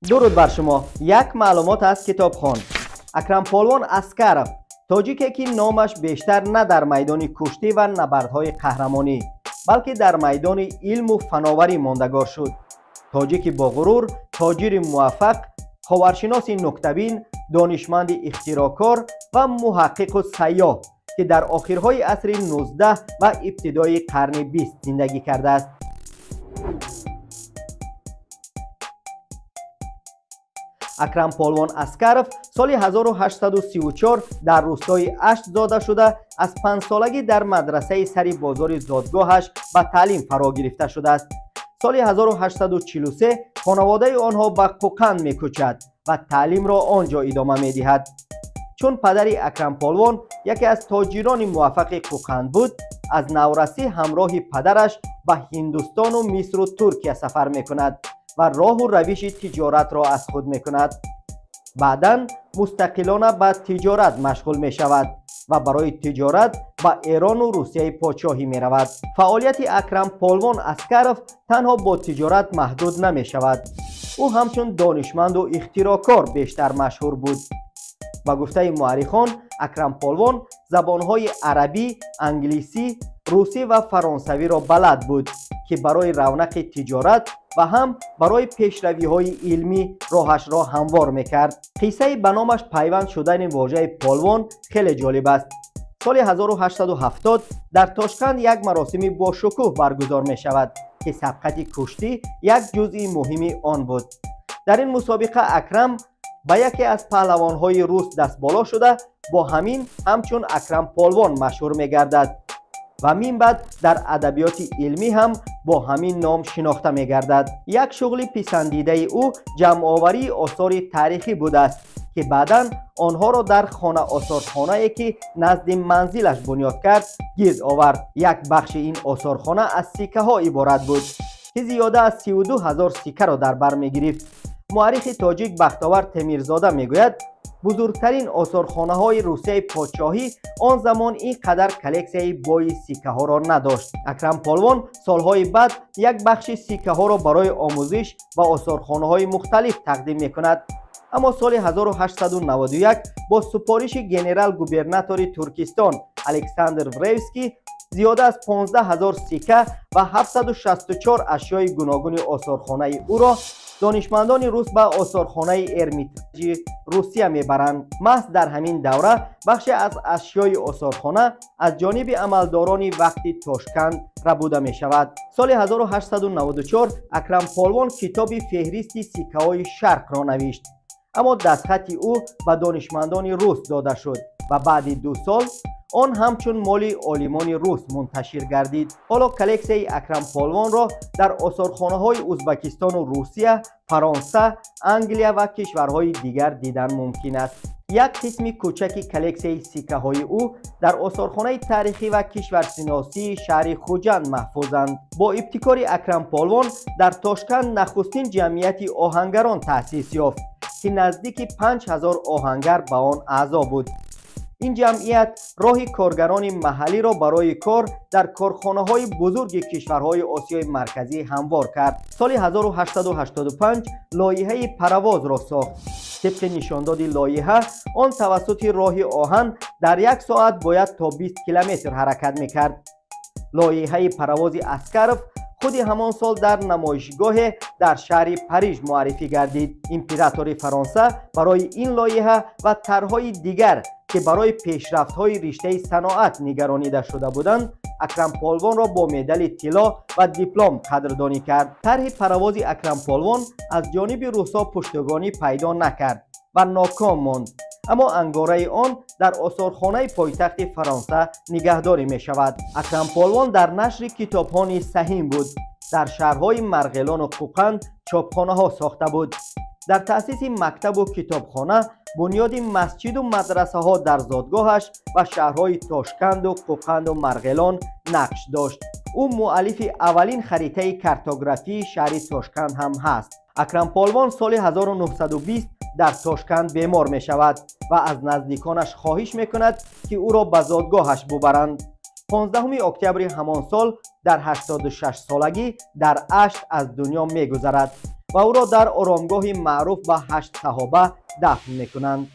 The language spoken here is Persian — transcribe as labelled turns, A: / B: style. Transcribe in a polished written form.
A: درود بر شما. یک معلومات از کتابخوان. اکرمپولوان اسکارов تاجیکی که نامش بیشتر نه در میدان کشتی و نبردهای قهرمانی بلکه در میدان علم و فناوری ماندگار شد. تاجیکی با غرور، تاجر موفق، خاورشناس نکته‌بین، دانشمند اختراعکار و محقق و سیاح که در آخرهای عصر 19 و ابتدای قرن 20 زندگی کرده است. اکرمپولوان اسکارov سال 1834 در روستای اشت زاده شده از 5 سالگی در مدرسه سری بازار زادگاهش به تعلیم فرا گرفته شده است. سال 1843 خانواده آنها به قوقند می‌کوچد و تعلیم را آنجا ادامه می‌دهد. چون پدر اکرمپولوان یکی از تاجران موفق قوقند بود، از نورسی همراه پدرش به هندوستان و مصر و ترکیه سفر می‌کند و راه و روش تجارت را از خود می‌کند. بعداً مستقلانه به تجارت مشغول می‌شود و برای تجارت به ایران و روسیه پادشاهی می‌رود. فعالیت اکرمپولوان اسکارov تنها با تجارت محدود نمی‌شود. او همچون دانشمند و اختراعکار بیشتر مشهور بود. با گفته مورخان، اکرمپولوان زبان‌های عربی، انگلیسی، روسی و فرانسوی را بلد بود که برای رونق تجارت و هم برای پیشروی‌های علمی راهش را هموار می‌کرد. قصه به نامش پیوند شدن واژه پولوان خیلی جالب است. سال 1870 در تاشکند یک مراسم با شکوه برگزار می‌شود که سبقت کشتی یک جزئی مهم آن بود. در این مسابقه اکرم به یکی از پهلوان‌های روس دست بالا شده با همین همچون اکرمپولوان مشهور می‌گردد و من بعد در ادبیات علمی هم با همین نام شناخته می‌گردد. یک شغل پسندیده او جمع‌آوری آثار تاریخی بوده است که بعداً آنها را در خانه آثارخانه‌ای که نزد منزلش بنیاد کرد گرد آورد. یک بخش این آثارخانه از سکه‌ها عبارت بود که زیاده از 32,000 سکه را در بر می‌گرفت. مورخ تاجیک بختاور تمیرزاده میگوید بزرگترین آثارخانه‌های روسیه پادشاهی آن زمان اینقدر کلکسیای بای سکه ها را نداشت. اکرمپولوان سالهای بعد یک بخش سکه ها را برای آموزش و آثارخانه‌های مختلف تقدیم می‌کند. اما سال 1891 با سفارش گنرال گوبرناتور ترکستان الکساندر وروسکی زیاده از 15,000 سکه و 764 اشیای گوناگون آثارخانه او را دانشمندان روس به آثارخانه ارمیتاژ روسیه میبرند. محض در همین دوره بخش از اشیای آثارخانه از جانب عملداران وقتی تاشکند ربوده می شود. سال 1894 اکرمپولوان کتاب فهرست سکه‌های شرق را نوشت، اما دستخط او به دانشمندان روس داده شد و بعد 2 سال آن همچون مال عالمان روس منتشر گردید. حالا کلکسیای اکرمپولوان را در آثارخانه‌های ازبکستان و روسیه، فرانسه، انگلیه و کشورهای دیگر دیدن ممکن است. یک قسم کوچکی کلکسیای سکه‌های او در آثارخانه تاریخی و کشورشناسی شهر خوجند محفوظند. با ابتکار اکرمپولوان در تاشکند نخستین جمعیت آهنگران تأسیس یافت که نزدیک 5,000 آهنگر به آن اعضا بود. این جمعیت راه کارگران محلی را برای کار در کارخانه‌های بزرگ کشورهای آسیای مرکزی هموار کرد. سال 1885 لایحه پرواز را ساخت. طبق نشانداد لایحه آن توسط راه آهن در 1 ساعت باید تا 20 کیلومتر حرکت می‌کرد. لایحه پرواز اسکارov خود همان سال در نمایشگاه در شهر پاریژ معرفی گردید. امپراتور فرانسه برای این لایحه و طرح‌های دیگر که برای پیشرفت‌های رشته صنعت نگرانیده شده بودند، اکرمپولوان را با مدال طلا و دیپلم قدردانی کرد. طرح پرواز اکرمپولوان از جانب روسا پشتیبانی پیدا نکرد و ناکام ماند، اما انگاره آن در آثارخانه پایتخت فرانسه نگهداری می شود. اکرمپولوان در نشر کتابخانه سهیم بود. در شهرهای مرغلان و قوقند چاپخانه ها ساخته بود. در تأسیس مکتب و کتابخانه، بنیاد مسجد و مدرسه ها در زادگاهش و شهرهای تاشکند و قوقند و مرغلان نقش داشت. او مؤلف اولین خریطه کارتوگرافی شهر تاشکند هم هست. اکرمپولوان سال 1920 در تاشکند بیمار می شود و از نزدیکانش خواهش می کند که او را به زادگاهش ببرند. 15 اکتبر همان سال در 86 سالگی در اشت از دنیا می گذرد و او را در آرامگاهی معروف به 8 صحابه دفن میکنند.